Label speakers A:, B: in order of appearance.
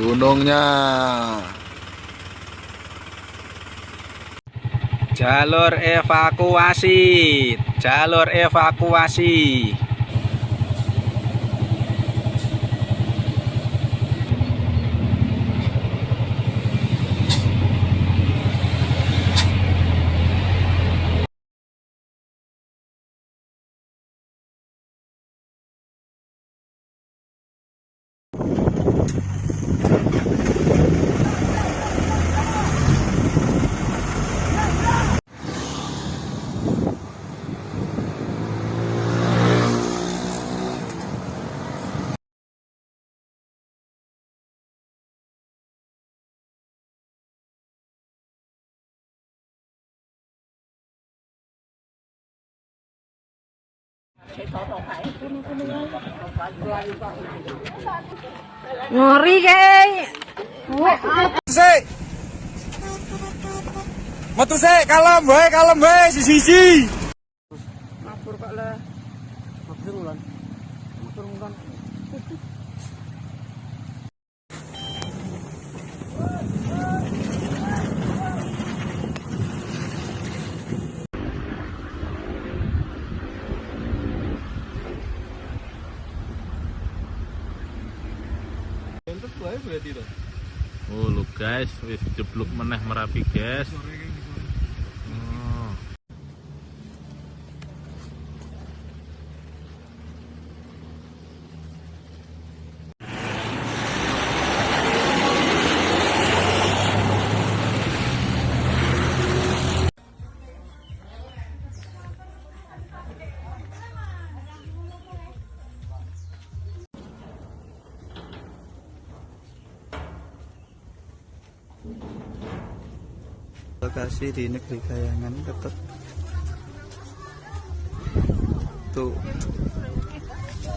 A: gunungnya. Jalur evakuasi, jalur evakuasi.
B: Ngori kayak.
A: Sik. Metu sik, kalem wae siji-siji.
B: Matur kok le. Matur ulan. Matur ulan.
C: Oh lu guys, wis jeblok meneh Merapi guys. Oh.
D: Lokasi di Negeri Kayangan tetap tuh